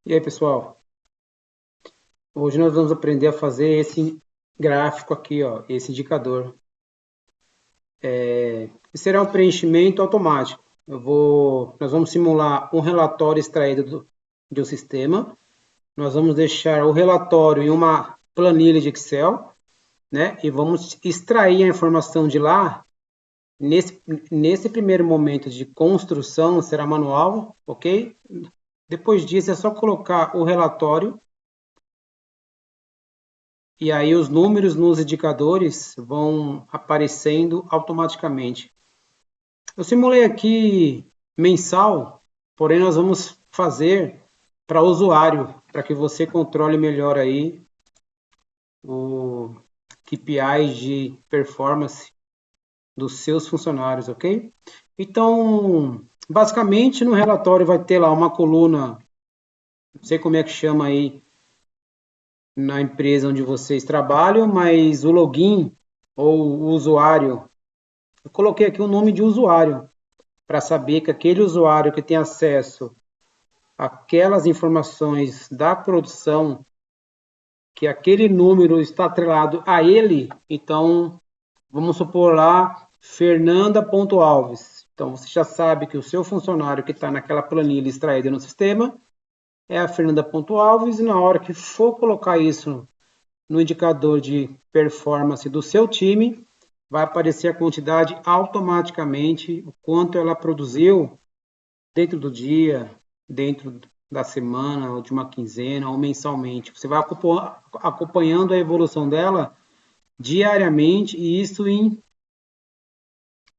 E aí, pessoal? Hoje nós vamos aprender a fazer esse gráfico aqui, ó, esse indicador. Esse será um preenchimento automático. Nós vamos simular um relatório extraído de um sistema. Nós vamos deixar o relatório em uma planilha de Excel, né? E vamos extrair a informação de lá. Nesse primeiro momento de construção será manual, ok? Depois disso é só colocar o relatório. E aí os números nos indicadores vão aparecendo automaticamente. Eu simulei aqui mensal, porém nós vamos fazer para usuário, para que você controle melhor aí o KPIs de performance dos seus funcionários, ok? Então, basicamente no relatório vai ter lá uma coluna, não sei como é que chama aí na empresa onde vocês trabalham, mas o login ou o usuário. Eu coloquei aqui o nome de usuário, para saber que aquele usuário que tem acesso àquelas informações da produção, que aquele número está atrelado a ele, então vamos supor lá Fernanda.alves. Então você já sabe que o seu funcionário que está naquela planilha extraída no sistema é a Fernanda.alves, e na hora que for colocar isso no indicador de performance do seu time, vai aparecer a quantidade automaticamente, o quanto ela produziu dentro do dia, dentro da semana, ou de uma quinzena, ou mensalmente. Você vai acompanhando a evolução dela diariamente, e isso em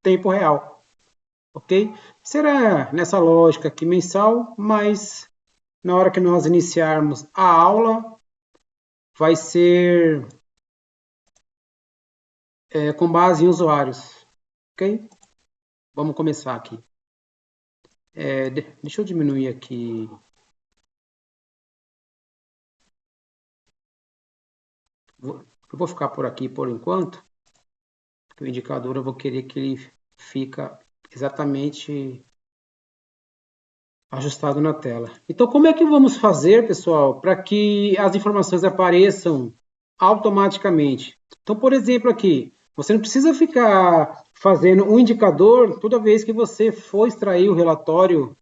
tempo real, ok? Será nessa lógica aqui mensal, mas na hora que nós iniciarmos a aula, vai ser com base em usuários, ok? Vamos começar aqui. Deixa eu diminuir aqui. Eu vou ficar por aqui por enquanto, porque o indicador eu vou querer que ele fica exatamente ajustado na tela. Então, como é que vamos fazer, pessoal, para que as informações apareçam automaticamente? Então, por exemplo, aqui, você não precisa ficar fazendo um indicador toda vez que você for extrair o relatório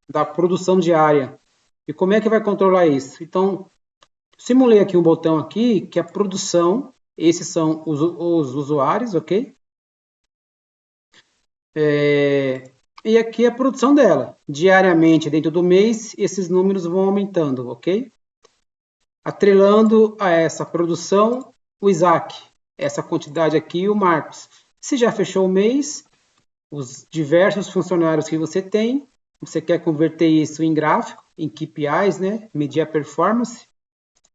da produção diária. E como é que vai controlar isso? Então, simulei aqui um botão aqui, que é a produção, esses são os usuários, ok? E aqui é a produção dela. Diariamente, dentro do mês, esses números vão aumentando, ok? Atrelando a essa produção, o Isaac, essa quantidade aqui, o Marcos. Se já fechou o mês, os diversos funcionários que você tem, você quer converter isso em gráfico, em KPIs, né? Medir a performance.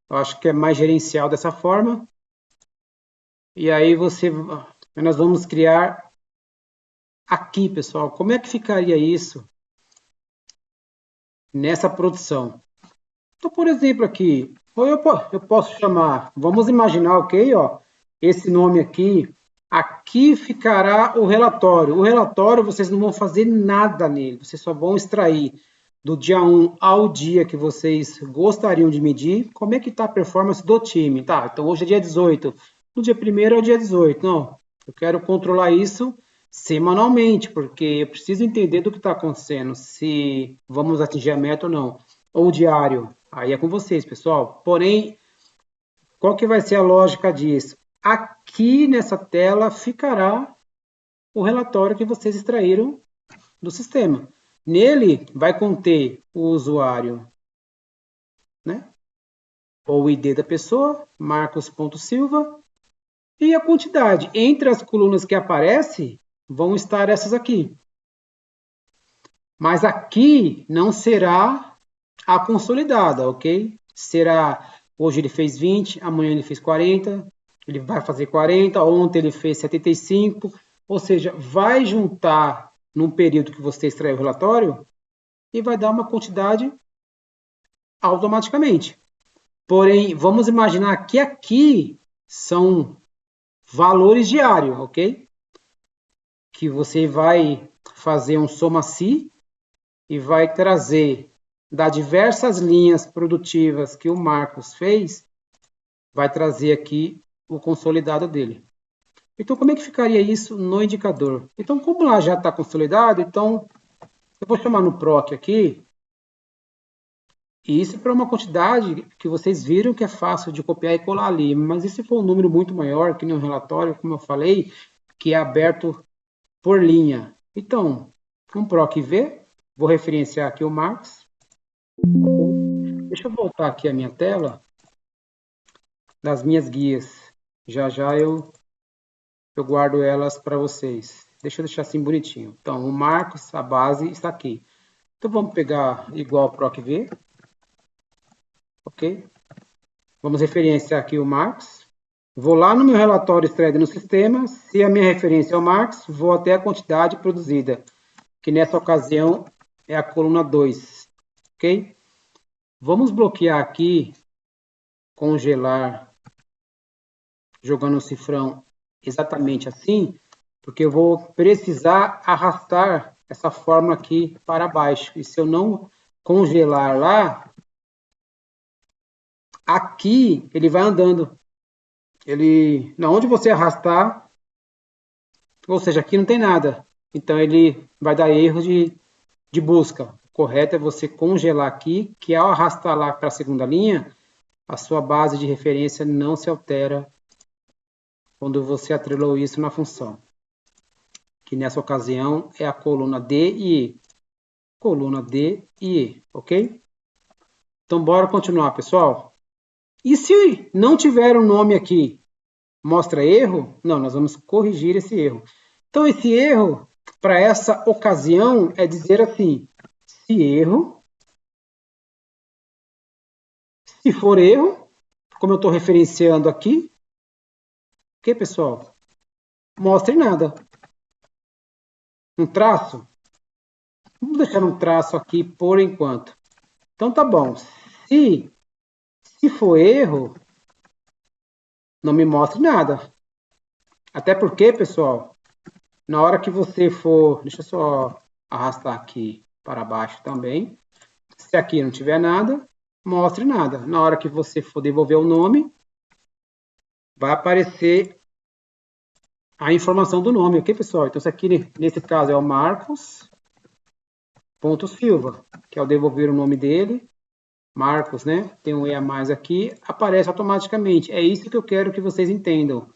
Eu acho que é mais gerencial dessa forma. E aí nós vamos criar aqui, pessoal. Como é que ficaria isso nessa produção? Então, por exemplo, aqui, eu posso chamar, vamos imaginar, ok? Ó, esse nome aqui, aqui ficará o relatório. O relatório, vocês não vão fazer nada nele, vocês só vão extrair do dia 1 ao dia que vocês gostariam de medir, como é que está a performance do time. Tá, então hoje é dia 18, no dia 1º é o dia 18. Não, eu quero controlar isso semanalmente, porque eu preciso entender do que está acontecendo, se vamos atingir a meta ou não. Ou diário, aí é com vocês, pessoal. Porém, qual que vai ser a lógica disso? Aqui nessa tela ficará o relatório que vocês extraíram do sistema. Nele vai conter o usuário, né? Ou o ID da pessoa, Marcos.silva, e a quantidade. Entre as colunas que aparecem, vão estar essas aqui. Mas aqui não será a consolidada, ok? Será, hoje ele fez 20, amanhã ele fez 40, ele vai fazer 40, ontem ele fez 75, ou seja, vai juntar num período que você extraiu o relatório e vai dar uma quantidade automaticamente. Porém, vamos imaginar que aqui são valores diários, ok? Que você vai fazer um soma-si e vai trazer das diversas linhas produtivas que o Marcos fez, vai trazer aqui o consolidado dele. Então, como é que ficaria isso no indicador? Então, como lá já está consolidado, então eu vou chamar no PROC aqui, e isso para uma quantidade que vocês viram que é fácil de copiar e colar ali, mas e se for um número muito maior, que nem um relatório, como eu falei, que é aberto por linha? Então, um PROC V, vou referenciar aqui o Marcos. Deixa eu voltar aqui a minha tela das minhas guias. Já já eu guardo elas para vocês. Deixa eu deixar assim bonitinho. Então, o Marcos, a base está aqui. Então, vamos pegar igual PROC-V. Ok? Vamos referenciar aqui o Marcos. Vou lá no meu relatório thread no sistema. Se a minha referência é o Marcos, vou até a quantidade produzida, que nessa ocasião é a coluna 2. Ok? Vamos bloquear aqui, congelar, jogando o cifrão exatamente assim, porque eu vou precisar arrastar essa fórmula aqui para baixo. E se eu não congelar lá, aqui ele vai andando. Ele, na onde você arrastar, ou seja, aqui não tem nada. Então ele vai dar erro de busca. O correto é você congelar aqui, que ao arrastar lá para a segunda linha, a sua base de referência não se altera quando você atrelou isso na função. Que nessa ocasião é a coluna D e E. Coluna D e E, ok? Então, bora continuar, pessoal. E se não tiver um nome aqui, mostra erro? Não, nós vamos corrigir esse erro. Então, esse erro, para essa ocasião, é dizer assim, se for erro, como eu estou referenciando aqui, ok, pessoal? Mostre nada. Um traço? Vamos deixar um traço aqui por enquanto. Então, tá bom. Se for erro, não me mostre nada. Até porque, pessoal, na hora que você for... Deixa eu só arrastar aqui para baixo também. Se aqui não tiver nada, mostre nada. Na hora que você for devolver o nome, vai aparecer a informação do nome, ok, pessoal? Então, isso aqui, nesse caso, é o Marcos.Silva, que ao devolver o nome dele, Marcos, né? Tem um E a mais aqui, aparece automaticamente. É isso que eu quero que vocês entendam.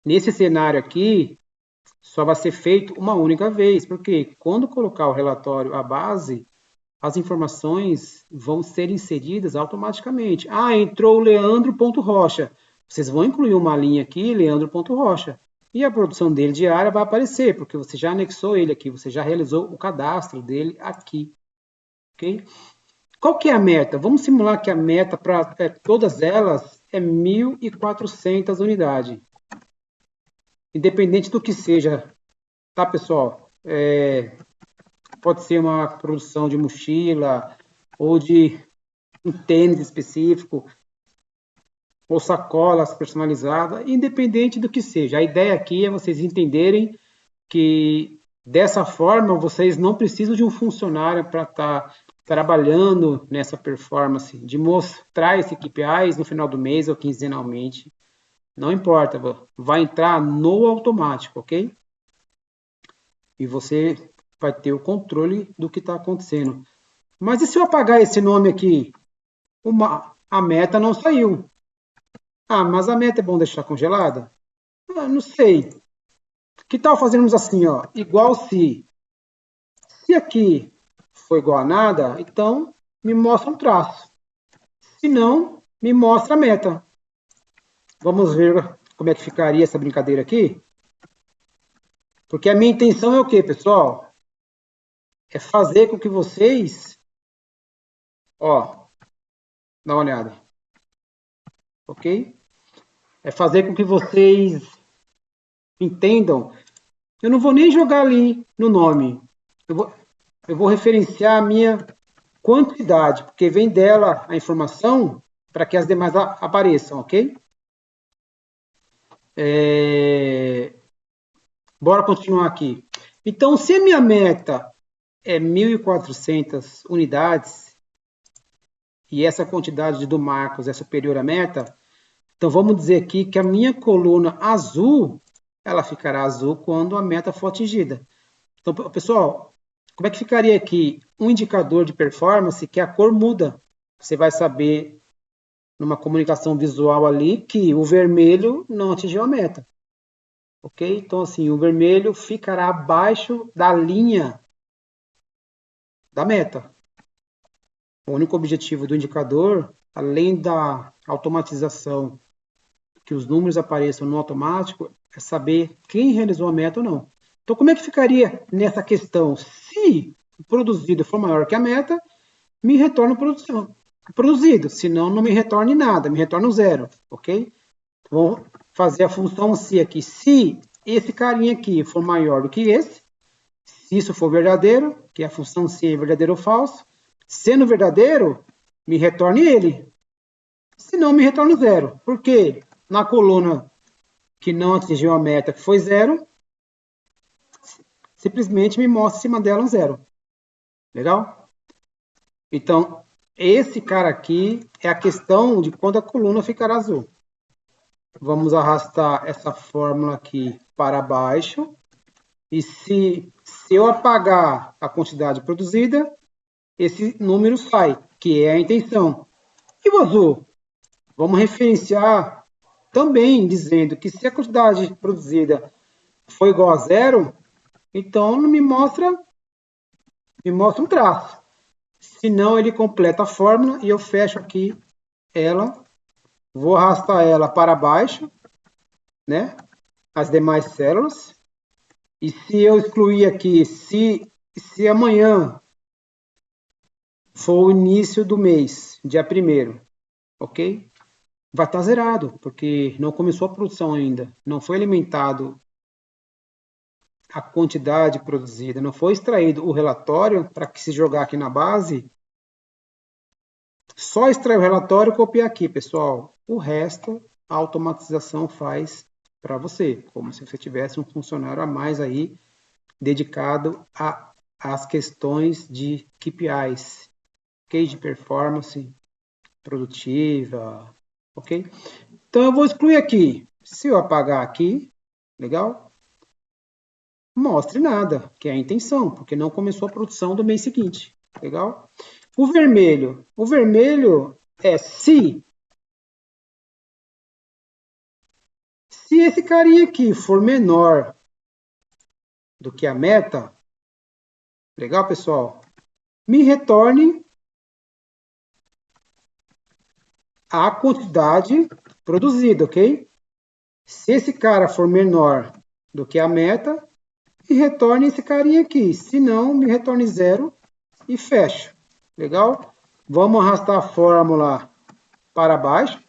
Nesse cenário aqui, só vai ser feito uma única vez, porque quando colocar o relatório à base, as informações vão ser inseridas automaticamente. Ah, entrou o Leandro.Rocha. Vocês vão incluir uma linha aqui, Leandro.Rocha. E a produção dele diária vai aparecer, porque você já anexou ele aqui, você já realizou o cadastro dele aqui. Ok? Qual que é a meta? Vamos simular que a meta para todas elas é 1.400 unidades. Independente do que seja, tá, pessoal? Pode ser uma produção de mochila ou de um tênis específico ou sacolas personalizadas, independente do que seja. A ideia aqui é vocês entenderem que dessa forma vocês não precisam de um funcionário para estar trabalhando nessa performance, de mostrar esse KPIs no final do mês ou quinzenalmente. Não importa, vai entrar no automático, ok? E você vai ter o controle do que está acontecendo. Mas e se eu apagar esse nome aqui? A meta não saiu. Ah, mas a meta é bom deixar congelada? Ah, não sei. Que tal fazermos assim, ó? Igual se. Se aqui for igual a nada, então me mostra um traço. Se não, me mostra a meta. Vamos ver como é que ficaria essa brincadeira aqui? Porque a minha intenção é o quê, pessoal? É fazer com que vocês... Ó, dá uma olhada. Ok? É fazer com que vocês entendam. Eu não vou nem jogar ali no nome. Eu vou referenciar a minha quantidade, porque vem dela a informação para que as demais apareçam, ok? Bora continuar aqui. Então, se a minha meta é 1.400 unidades, e essa quantidade do Marcos é superior à meta, então vamos dizer aqui que a minha coluna azul, ela ficará azul quando a meta for atingida. Então, pessoal, como é que ficaria aqui um indicador de performance que a cor muda? Você vai saber numa comunicação visual ali que o vermelho não atingiu a meta. Ok? Então, assim, o vermelho ficará abaixo da linha da meta. O único objetivo do indicador, além da automatização, que os números apareçam no automático, é saber quem realizou a meta ou não. Então, como é que ficaria nessa questão? Se o produzido for maior que a meta, me retorna produzido, senão não me retorne nada, me retorna um zero, ok? Vou fazer a função se aqui. Se esse carinha aqui for maior do que esse, se isso for verdadeiro, que é a função se é verdadeiro ou falso, sendo verdadeiro, me retorne ele. Se não, me retorna zero. Por quê? Na coluna que não atingiu a meta, que foi zero, simplesmente me mostra em cima dela um zero. Legal? Então, esse cara aqui é a questão de quando a coluna ficará azul. Vamos arrastar essa fórmula aqui para baixo. E se eu apagar a quantidade produzida, esse número sai, que é a intenção. E o azul? Vamos referenciar também dizendo que se a quantidade produzida for igual a zero, então me mostra um traço. Senão ele completa a fórmula e eu fecho aqui ela, vou arrastar ela para baixo, né? As demais células. E se eu excluir aqui, se amanhã for o início do mês, dia 1º, ok? Vai estar zerado, porque não começou a produção ainda. Não foi alimentado a quantidade produzida, não foi extraído o relatório para que se jogar aqui na base. Só extrair o relatório e copiar aqui, pessoal. O resto, a automatização faz para você, como se você tivesse um funcionário a mais aí dedicado às questões de KPIs, ok? De performance produtiva, ok? Então eu vou excluir aqui. Se eu apagar aqui, legal? Mostre nada, que é a intenção, porque não começou a produção do mês seguinte, legal? O vermelho é se esse carinha aqui for menor do que a meta, legal, pessoal? Me retorne a quantidade produzida, ok? Se esse cara for menor do que a meta, me retorne esse carinha aqui. Se não, me retorne zero e fecho. Legal? Vamos arrastar a fórmula para baixo.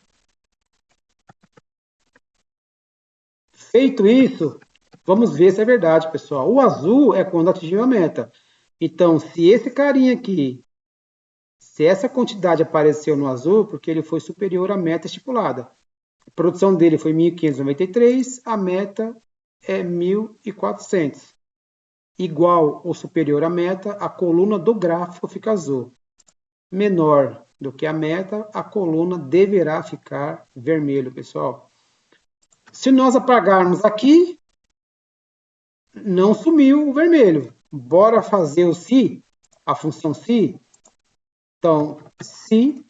Feito isso, vamos ver se é verdade, pessoal. O azul é quando atingiu a meta. Então, se esse carinha aqui, se essa quantidade apareceu no azul, porque ele foi superior à meta estipulada. A produção dele foi 1.593, a meta é 1.400. Igual ou superior à meta, a coluna do gráfico fica azul. Menor do que a meta, a coluna deverá ficar vermelho, pessoal. Se nós apagarmos aqui, não sumiu o vermelho. Bora fazer o se, a função se. Então, se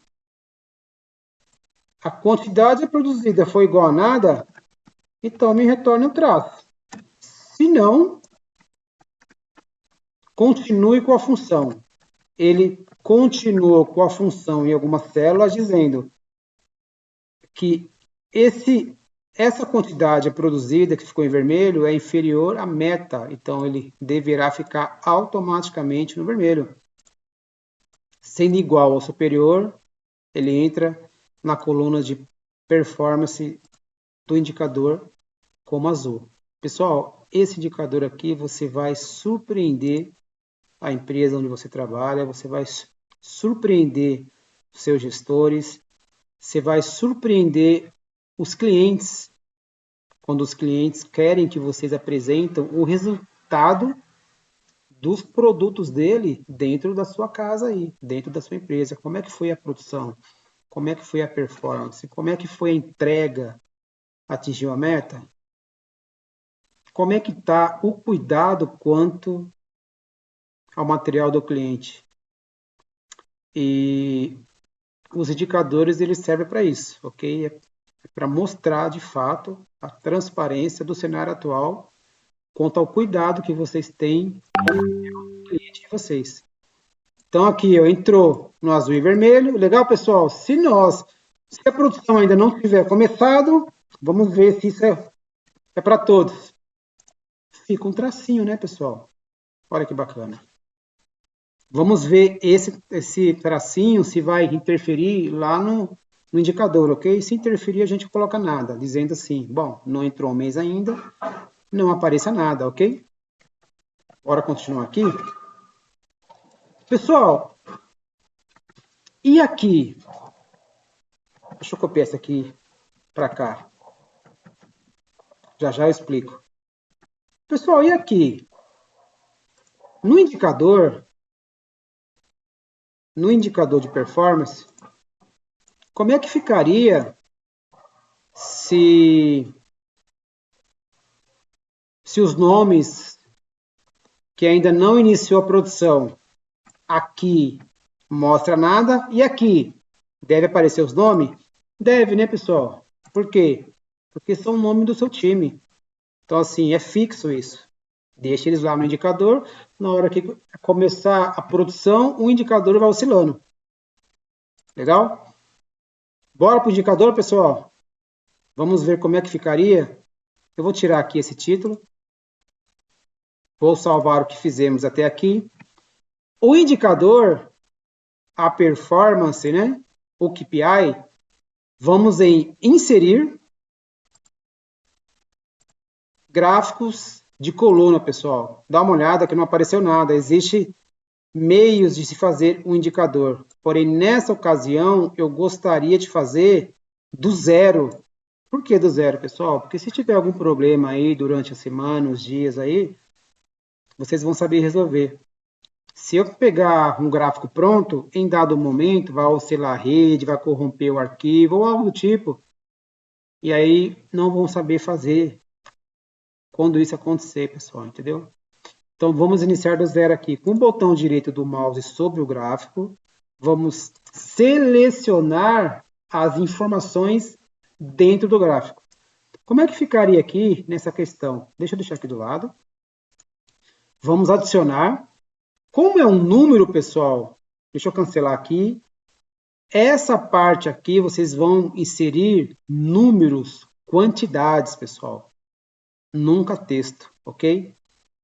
a quantidade produzida for igual a nada, então me retorna um traço. Se não, continue com a função. Ele continuou com a função em algumas células dizendo que essa quantidade produzida que ficou em vermelho é inferior à meta, então ele deverá ficar automaticamente no vermelho. Sendo igual ou superior, ele entra na coluna de performance do indicador como azul. Pessoal, esse indicador aqui você vai surpreender a empresa onde você trabalha, você vai surpreender os seus gestores, você vai surpreender os clientes, quando os clientes querem que vocês apresentem o resultado dos produtos dele dentro da sua casa aí, dentro da sua empresa. Como é que foi a produção? Como é que foi a performance? Como é que foi a entrega? Atingiu a meta? Como é que está o cuidado quanto ao material do cliente? E os indicadores eles servem para isso, ok? É para mostrar de fato a transparência do cenário atual quanto ao cuidado que vocês têm com o cliente de vocês. Então aqui ó, entrou no azul e vermelho. Legal, pessoal? Se a produção ainda não tiver começado, vamos ver se isso é para todos. Fica um tracinho, né, pessoal? Olha que bacana. Vamos ver esse tracinho se vai interferir lá no indicador, ok? Se interferir, a gente coloca nada, dizendo assim, bom, não entrou um mês ainda, não apareça nada, ok? Bora continuar aqui. Pessoal, e aqui? Deixa eu copiar essa aqui para cá. Já já eu explico. Pessoal, e aqui? No indicador de performance, como é que ficaria se os nomes que ainda não iniciou a produção aqui mostra nada e aqui deve aparecer os nomes? Deve, né, pessoal? Por quê? Porque são o nome do seu time. Então, assim, é fixo isso. Deixa eles lá no indicador. Na hora que começar a produção, o indicador vai oscilando. Legal? Bora para o indicador, pessoal? Vamos ver como é que ficaria. Eu vou tirar aqui esse título. Vou salvar o que fizemos até aqui. O indicador, a performance, né? O KPI, vamos em inserir gráficos de coluna, pessoal. Dá uma olhada que não apareceu nada. Existe meios de se fazer um indicador. Porém, nessa ocasião, eu gostaria de fazer do zero. Por que do zero, pessoal? Porque se tiver algum problema aí durante a semana, os dias aí, vocês vão saber resolver. Se eu pegar um gráfico pronto, em dado momento, vai oscilar a rede, vai corromper o arquivo ou algo do tipo, e aí não vão saber fazer quando isso acontecer, pessoal, entendeu? Então, vamos iniciar do zero aqui. Com o botão direito do mouse sobre o gráfico, vamos selecionar as informações dentro do gráfico. Como é que ficaria aqui nessa questão? Deixa eu deixar aqui do lado. Vamos adicionar. Como é um número, pessoal, deixa eu cancelar aqui. Essa parte aqui, vocês vão inserir números, quantidades, pessoal. Nunca texto, ok?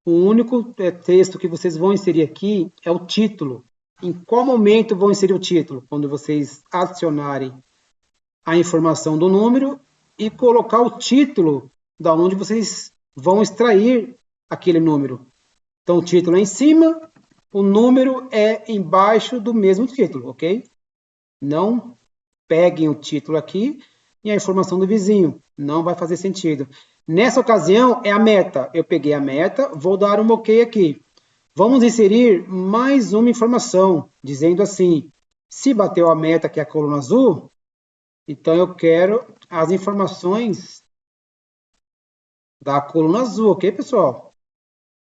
O único texto que vocês vão inserir aqui é o título. Em qual momento vão inserir o título? Quando vocês adicionarem a informação do número e colocar o título da onde vocês vão extrair aquele número. Então, o título é em cima, o número é embaixo do mesmo título, ok? Não peguem o título aqui e a informação do vizinho. Não vai fazer sentido. Nessa ocasião, é a meta. Eu peguei a meta, vou dar um OK aqui. Vamos inserir mais uma informação, dizendo assim, se bateu a meta, que é a coluna azul, então eu quero as informações da coluna azul, ok, pessoal?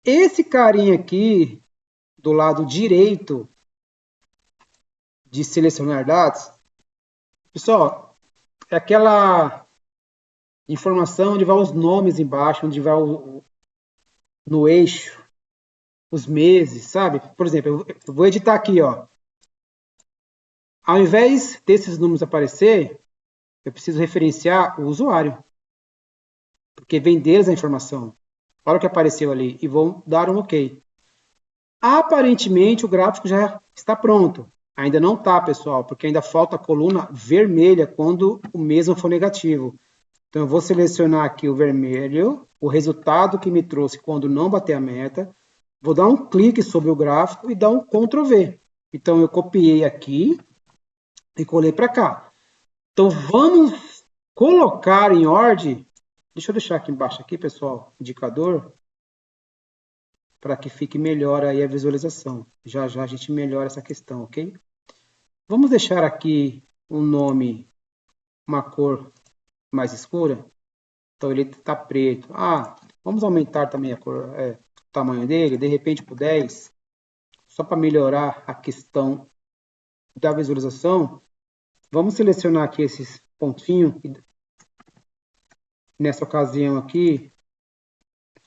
Esse carinha aqui, do lado direito de selecionar dados, pessoal, é aquela informação onde vai os nomes embaixo, onde vai no eixo, os meses, sabe? Por exemplo, eu vou editar aqui, ó. Ao invés desses números aparecer, eu preciso referenciar o usuário, porque vem deles a informação. Olha o que apareceu ali e vou dar um OK. Aparentemente o gráfico já está pronto. Ainda não está, pessoal, porque ainda falta a coluna vermelha quando o mesmo for negativo. Então eu vou selecionar aqui o vermelho, o resultado que me trouxe quando não bater a meta. Vou dar um clique sobre o gráfico e dar um Ctrl V. Então eu copiei aqui e colei para cá. Então vamos colocar em ordem. Deixa eu deixar aqui embaixo aqui, pessoal, indicador. para que fique melhor aí a visualização. Já já a gente melhora essa questão, ok? Vamos deixar aqui um nome, uma cor mais escura. Então ele está preto. Ah, vamos aumentar também a cor, o tamanho dele, de repente por 10, só para melhorar a questão da visualização. Vamos selecionar aqui esses pontinhos, nessa ocasião aqui,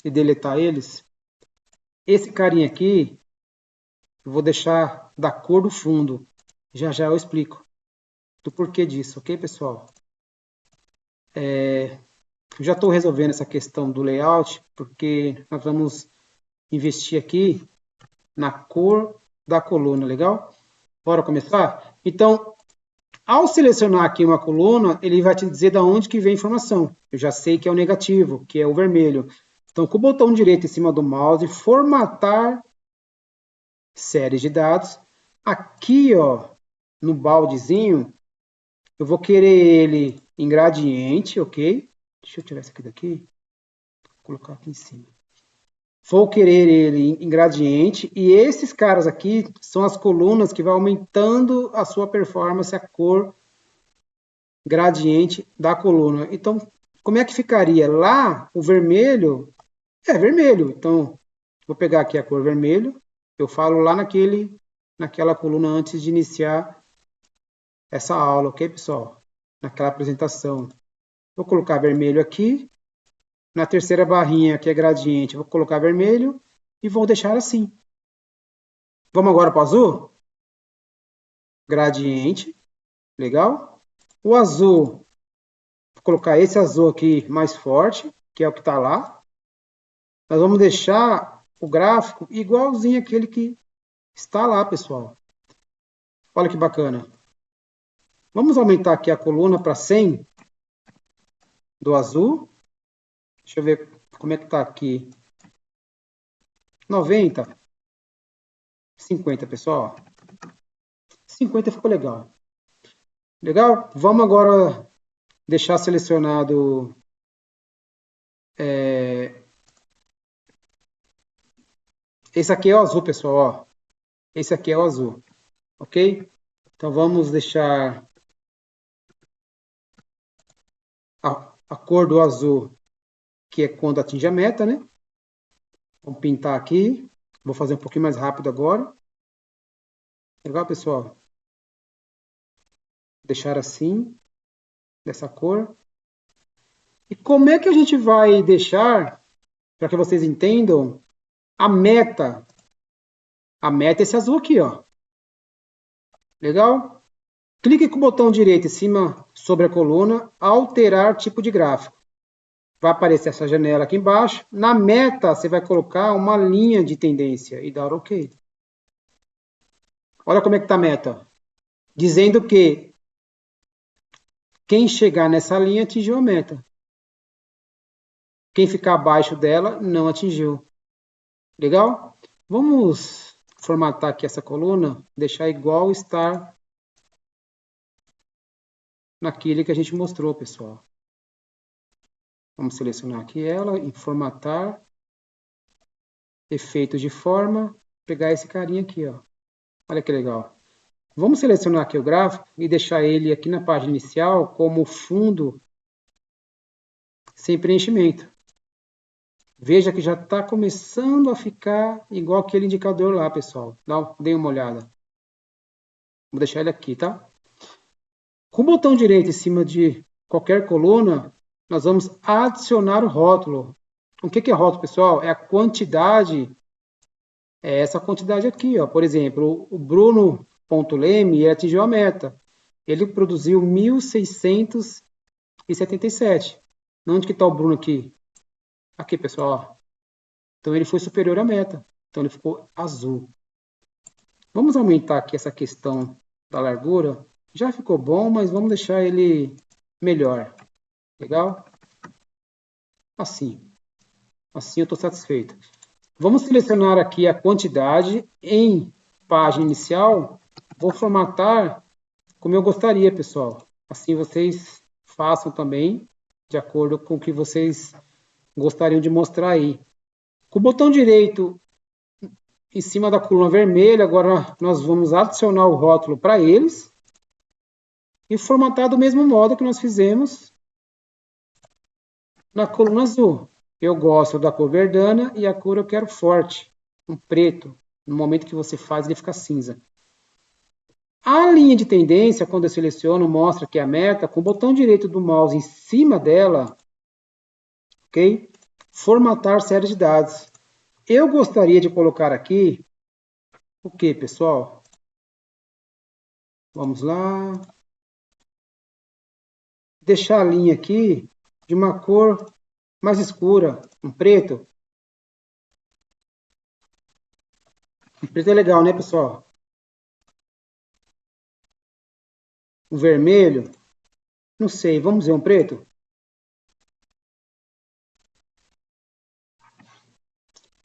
e deletar eles. Esse carinha aqui, eu vou deixar da cor do fundo. Já já eu explico do porquê disso, ok, pessoal? Já estou resolvendo essa questão do layout, porque nós vamos investir aqui na cor da coluna, legal? Bora começar? Então, ao selecionar aqui uma coluna, ele vai te dizer de onde que vem a informação. Eu já sei que é o negativo, que é o vermelho. Então, com o botão direito em cima do mouse, formatar série de dados. Aqui, ó, no baldezinho, eu vou querer ele em gradiente, ok? Deixa eu tirar isso aqui daqui. Vou colocar aqui em cima. Vou querer ele em gradiente, e esses caras aqui são as colunas que vão aumentando a sua performance, a cor gradiente da coluna. Então, como é que ficaria? Lá, o vermelho é vermelho. Então, vou pegar aqui a cor vermelho, eu falo lá naquela coluna antes de iniciar essa aula, ok, pessoal? Naquela apresentação. Vou colocar vermelho aqui. Na terceira barrinha, que é gradiente, vou colocar vermelho e vou deixar assim. Vamos agora para o azul? Gradiente, legal. O azul, vou colocar esse azul aqui mais forte, que é o que está lá. Nós vamos deixar o gráfico igualzinho àquele que está lá, pessoal. Olha que bacana. Vamos aumentar aqui a coluna para 100 do azul. Deixa eu ver como é que está aqui. 90. 50, pessoal. 50 ficou legal. Legal? Vamos agora deixar selecionado esse aqui é o azul, pessoal. Ó. Esse aqui é o azul. Ok? Então vamos deixar a cor do azul, que é quando atinge a meta, né? Vamos pintar aqui. Vou fazer um pouquinho mais rápido agora. Legal, pessoal? Deixar assim, dessa cor. E como é que a gente vai deixar, para que vocês entendam, a meta? A meta é esse azul aqui, ó. Legal? Clique com o botão direito em cima sobre a coluna, alterar tipo de gráfico. Vai aparecer essa janela aqui embaixo. Na meta, você vai colocar uma linha de tendência e dar OK. Olha como é que está a meta. Dizendo que quem chegar nessa linha atingiu a meta. Quem ficar abaixo dela não atingiu. Legal? Vamos formatar aqui essa coluna, deixar igual estar naquele que a gente mostrou, pessoal. Vamos selecionar aqui ela, em formatar, efeitos de forma, pegar esse carinha aqui, ó. Olha que legal. Vamos selecionar aqui o gráfico e deixar ele aqui na página inicial como fundo sem preenchimento. Veja que já está começando a ficar igual aquele indicador lá, pessoal. Dê uma olhada. Vou deixar ele aqui, tá? Com o botão direito em cima de qualquer coluna, nós vamos adicionar o rótulo. O que é rótulo, pessoal? É a quantidade, é essa quantidade aqui, ó. Por exemplo, o Bruno.Leme atingiu a meta. Ele produziu 1.677. Onde que está o Bruno aqui? Aqui, pessoal. Então, ele foi superior à meta. Então, ele ficou azul. Vamos aumentar aqui essa questão da largura. Já ficou bom, mas vamos deixar ele melhor. Legal? Assim. Assim eu estou satisfeito. Vamos selecionar aqui a quantidade em página inicial. Vou formatar como eu gostaria, pessoal. Assim vocês façam também, de acordo com o que vocês gostariam de mostrar aí. Com o botão direito em cima da coluna vermelha, agora nós vamos adicionar o rótulo para eles e formatar do mesmo modo que nós fizemos na coluna azul. Eu gosto da cor verdana e a cor eu quero forte, um preto. No momento que você faz, ele fica cinza. A linha de tendência, quando eu seleciono, mostra que a meta, com o botão direito do mouse em cima dela, ok? Formatar série de dados. Eu gostaria de colocar aqui o que, pessoal? Vamos lá. Deixar a linha aqui de uma cor mais escura, um preto. Um preto é legal, né, pessoal? Um vermelho. Não sei, vamos ver um preto?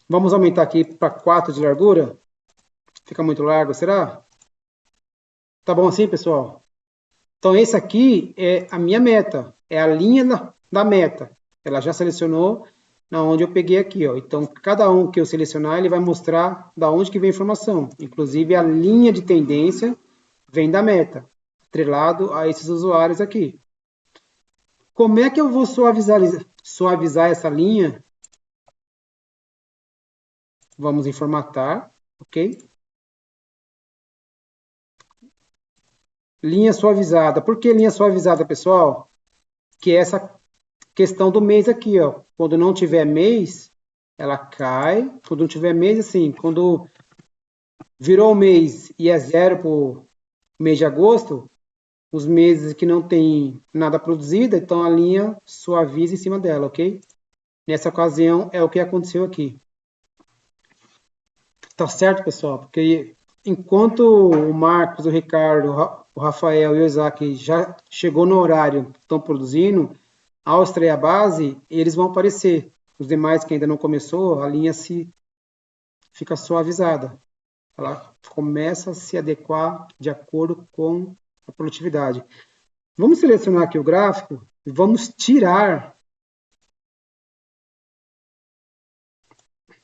Vamos aumentar aqui para 4 de largura? Fica muito largo, será? Tá bom assim, pessoal? Então, esse aqui é a minha meta. É a linha da meta. Ela já selecionou na onde eu peguei aqui, ó. Então, cada um que eu selecionar, ele vai mostrar da onde que vem a informação. Inclusive, a linha de tendência vem da meta, atrelado a esses usuários aqui. Como é que eu vou suavizar essa linha? Vamos em formatar, ok? Linha suavizada. Por que linha suavizada, pessoal? Que é essa questão do mês aqui, ó. Quando não tiver mês, ela cai. Quando não tiver mês, assim, quando virou o mês e é zero para o mês de agosto, os meses que não tem nada produzido, então a linha suaviza em cima dela, ok? Nessa ocasião é o que aconteceu aqui. Tá certo, pessoal? Porque enquanto o Marcos, o Ricardo, o Rafael e o Isaac já chegou no horário, estão produzindo, ao estrear a base, eles vão aparecer. Os demais que ainda não começou, a linha se fica suavizada. Ela começa a se adequar de acordo com a produtividade. Vamos selecionar aqui o gráfico e vamos tirar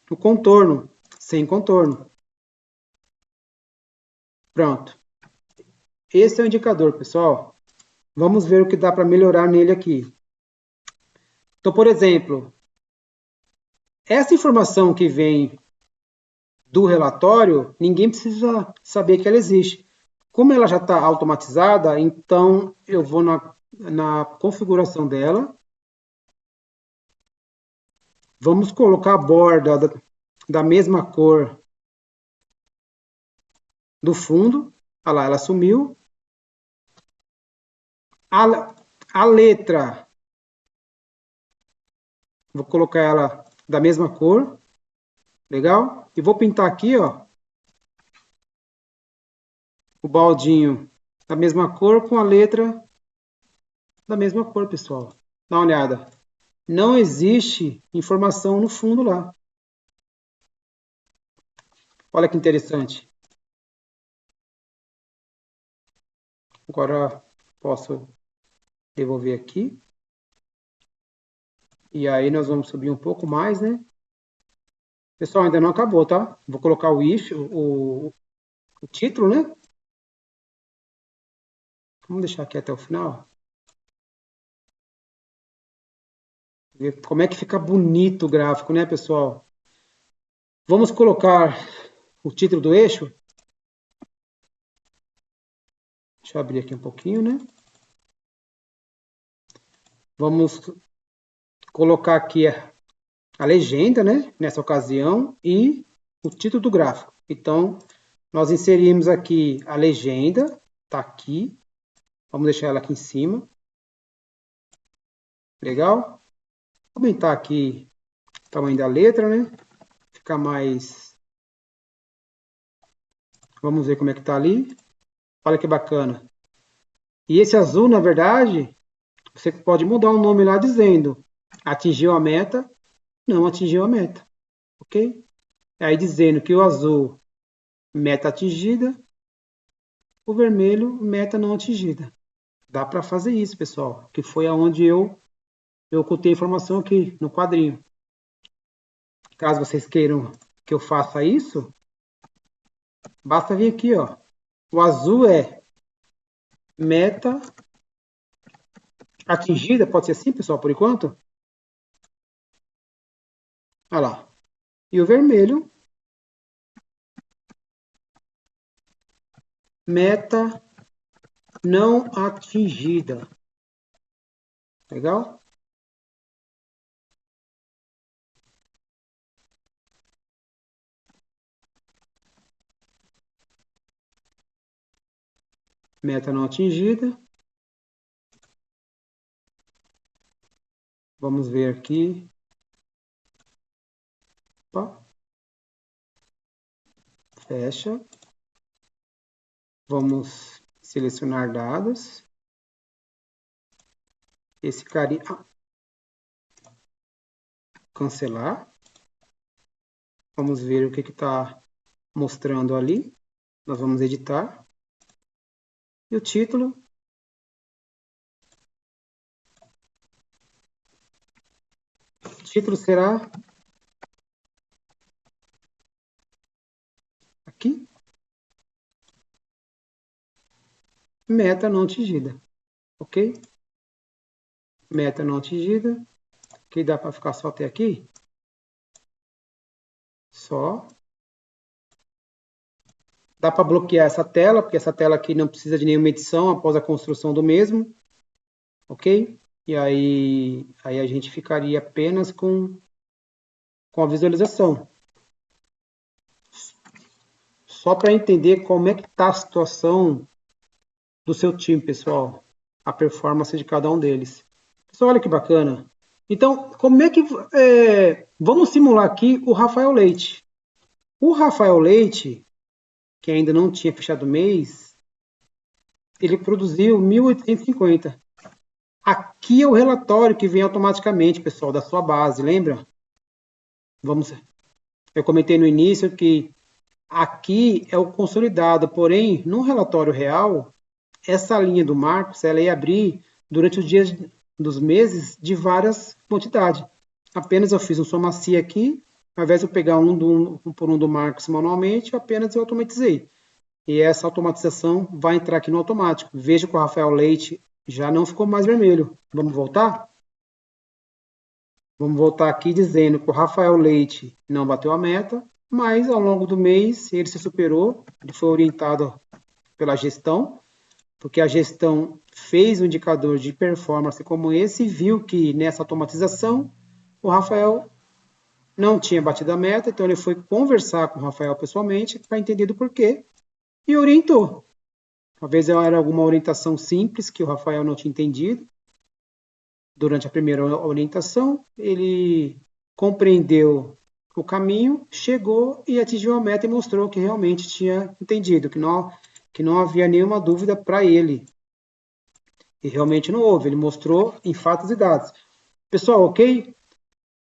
o contorno, sem contorno. Pronto. Esse é o indicador, pessoal. Vamos ver o que dá para melhorar nele aqui. Então, por exemplo, essa informação que vem do relatório, ninguém precisa saber que ela existe. Como ela já está automatizada, então eu vou na configuração dela. Vamos colocar a borda da mesma cor do fundo. Olha lá, ela sumiu. A letra, vou colocar ela da mesma cor. Legal? E vou pintar aqui, ó, o baldinho da mesma cor com a letra da mesma cor, pessoal. Dá uma olhada. Não existe informação no fundo lá. Olha que interessante. Agora posso devolver aqui. E aí nós vamos subir um pouco mais, né? Pessoal, ainda não acabou, tá? Vou colocar o if, o título, né? Vamos deixar aqui até o final. Ver como é que fica bonito o gráfico, né, pessoal? Vamos colocar o título do eixo. Deixa eu abrir aqui um pouquinho, né? Vamos colocar aqui a legenda, né? Nessa ocasião, e o título do gráfico. Então, nós inserimos aqui a legenda, tá aqui. Vamos deixar ela aqui em cima. Legal? Vou aumentar aqui o tamanho da letra, né? Ficar mais... Vamos ver como é que tá ali. Olha que bacana. E esse azul, na verdade, você pode mudar o nome lá dizendo atingiu a meta, não atingiu a meta. Ok? Aí dizendo que o azul, meta atingida, o vermelho, meta não atingida. Dá para fazer isso, pessoal, que foi aonde eu ocultei a informação aqui no quadrinho. Caso vocês queiram que eu faça isso, Basta vir aqui, ó. O azul é meta atingida, pode ser assim, pessoal, por enquanto? Olha lá. E o vermelho, meta não atingida. Legal? Meta não atingida. Vamos ver aqui. Opa. Fecha. Vamos selecionar dados. Esse carinha. Cancelar. Vamos ver o que está mostrando ali. Nós vamos editar. E o título. O título será aqui. Meta não atingida. Ok? Meta não atingida. Que dá para ficar só até aqui. Só. Dá para bloquear essa tela, porque essa tela aqui não precisa de nenhuma edição após a construção do mesmo. Ok? E aí a gente ficaria apenas com a visualização. Só para entender como é que está a situação do seu time, pessoal. A performance de cada um deles. Pessoal, olha que bacana. Então, como é que... vamos simular aqui o Rafael Leite. O Rafael Leite, que ainda não tinha fechado o mês, ele produziu 1.850. Aqui é o relatório que vem automaticamente, pessoal, da sua base, lembra? Eu comentei no início que aqui é o consolidado, porém, no relatório real, essa linha do Marcos, ela ia abrir durante os dias dos meses de várias quantidades. Apenas eu fiz um somacia aqui, ao invés de eu pegar um por um do Marcos manualmente, apenas eu automatizei. E essa automatização vai entrar aqui no automático. Veja que o Rafael Leite já não ficou mais vermelho. Vamos voltar? Vamos voltar aqui dizendo que o Rafael Leite não bateu a meta, mas ao longo do mês ele se superou, ele foi orientado pela gestão, porque a gestão fez um indicador de performance como esse e viu que nessa automatização o Rafael não tinha batido a meta, então ele foi conversar com o Rafael pessoalmente para entender do porquê e orientou. Talvez era alguma orientação simples que o Rafael não tinha entendido. Durante a primeira orientação, ele compreendeu o caminho, chegou e atingiu a meta e mostrou que realmente tinha entendido, que não havia nenhuma dúvida para ele. E realmente não houve, ele mostrou em fatos e dados. Pessoal, ok?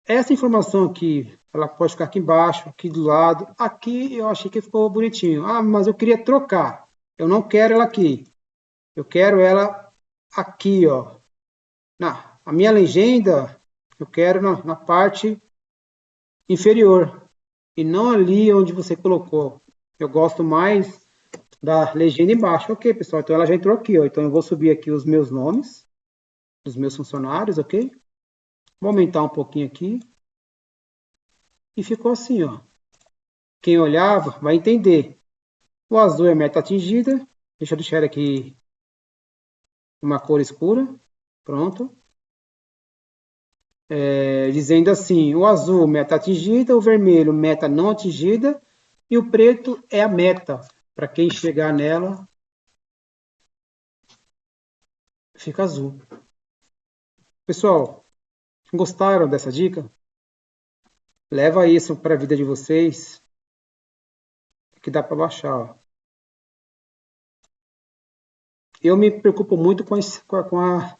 Essa informação aqui, ela pode ficar aqui embaixo, aqui do lado. Aqui eu achei que ficou bonitinho. Ah, mas eu queria trocar. Eu não quero ela aqui. Eu quero ela aqui, ó. A minha legenda, eu quero na parte inferior. E não ali onde você colocou. Eu gosto mais da legenda embaixo. Ok, pessoal. Então ela já entrou aqui, ó. Então eu vou subir aqui os meus nomes dos meus funcionários, ok? Vou aumentar um pouquinho aqui. E ficou assim, ó. Quem olhava vai entender. O azul é meta atingida. Deixa eu deixar aqui uma cor escura. Pronto. Dizendo assim, o azul, meta atingida, o vermelho, meta não atingida, e o preto é a meta. Para quem chegar nela, fica azul. Pessoal, gostaram dessa dica? Leva isso para a vida de vocês, que dá para baixar. Ó. Eu me preocupo muito com a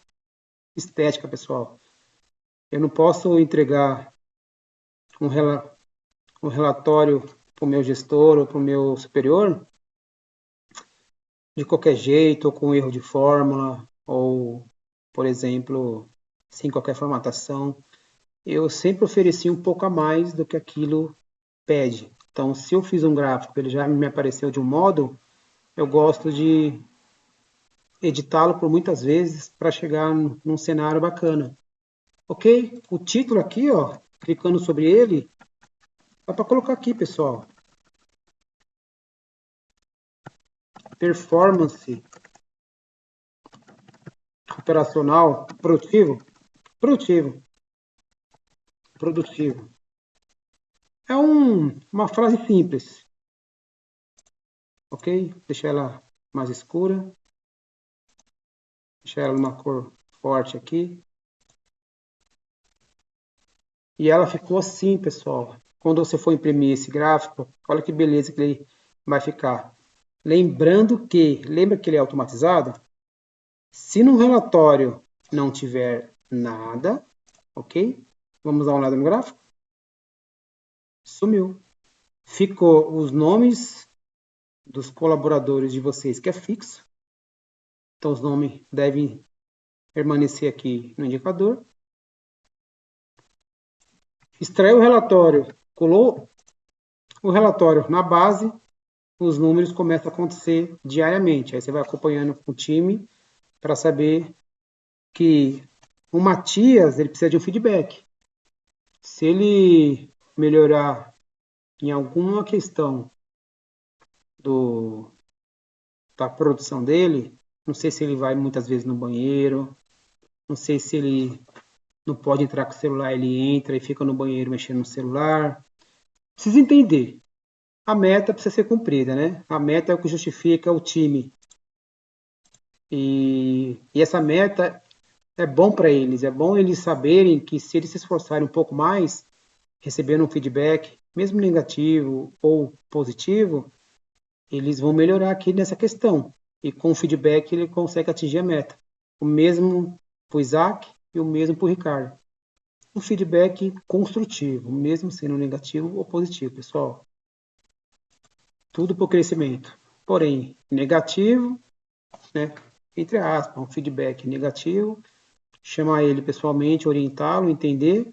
estética, pessoal. Eu não posso entregar um, um relatório para o meu gestor ou para o meu superior de qualquer jeito, ou com erro de fórmula, ou, por exemplo, sem qualquer formatação. Eu sempre ofereci um pouco a mais do que aquilo pede. Então, se eu fiz um gráfico, ele já me apareceu de um modo, eu gosto de editá-lo por muitas vezes para chegar num cenário bacana. Ok? O título aqui, ó, clicando sobre ele, dá para colocar aqui, pessoal. Performance operacional produtivo. Produtivo. Produtivo. É uma frase simples. Ok? Deixar ela mais escura. Deixar ela numa cor forte aqui. E ela ficou assim, pessoal. Quando você for imprimir esse gráfico, olha que beleza que ele vai ficar. Lembrando que, lembra que ele é automatizado? Se no relatório não tiver nada, ok? Vamos dar uma olhada no gráfico. Sumiu. Ficou os nomes dos colaboradores de vocês, que é fixo. Então, os nomes devem permanecer aqui no indicador. Extraiu o relatório, colou o relatório na base, os números começam a acontecer diariamente. Aí você vai acompanhando com o time para saber que o Matias ele precisa de um feedback. Se ele melhorar em alguma questão da produção dele, não sei se ele vai muitas vezes no banheiro, não sei se ele não pode entrar com o celular, ele entra e fica no banheiro mexendo no celular. Precisa entender. A meta precisa ser cumprida, né? A meta é o que justifica o time. E essa meta é bom para eles, é bom eles saberem que se eles se esforçarem um pouco mais, recebendo um feedback, mesmo negativo ou positivo, eles vão melhorar aqui nessa questão. E com o feedback ele consegue atingir a meta. O mesmo para o Isaac e o mesmo para o Ricardo. Um feedback construtivo, mesmo sendo negativo ou positivo, pessoal. Tudo para o crescimento. Porém, negativo, né? Entre aspas, um feedback negativo, chamar ele pessoalmente, orientá-lo, entender.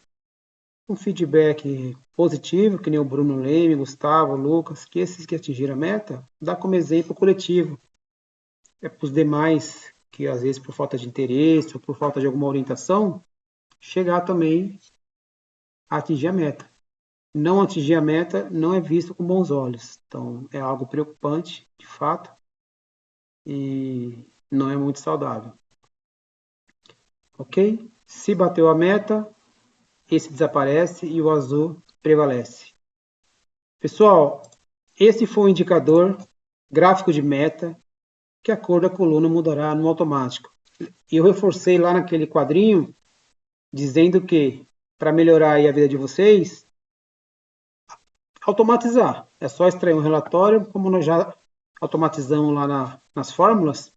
Um feedback positivo, que nem o Bruno Leme, Gustavo, Lucas, que esses que atingiram a meta, dá como exemplo coletivo. É para os demais que às vezes por falta de interesse ou por falta de alguma orientação, chegar também a atingir a meta. Não atingir a meta não é visto com bons olhos. Então é algo preocupante, de fato, e não é muito saudável. Ok? Se bateu a meta, esse desaparece e o azul prevalece. Pessoal, esse foi o indicador gráfico de meta que a cor da coluna mudará no automático. E eu reforcei lá naquele quadrinho dizendo que para melhorar a vida de vocês, automatizar. É só extrair um relatório, como nós já automatizamos lá nas fórmulas,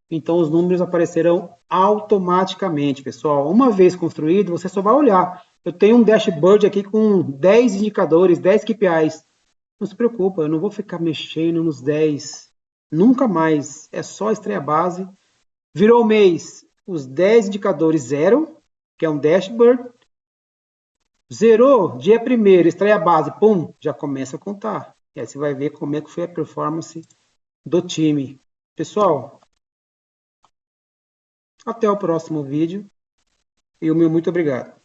então os números aparecerão automaticamente, pessoal. Uma vez construído, você só vai olhar. Eu tenho um dashboard aqui com 10 indicadores, 10 KPIs. Não se preocupa, eu não vou ficar mexendo nos 10. Nunca mais. É só extrair a base. Virou o mês, os 10 indicadores zero, que é um dashboard. Zerou, dia primeiro, extrai a base, pum, já começa a contar. E aí você vai ver como é que foi a performance do time. Pessoal, até o próximo vídeo e o meu muito obrigado.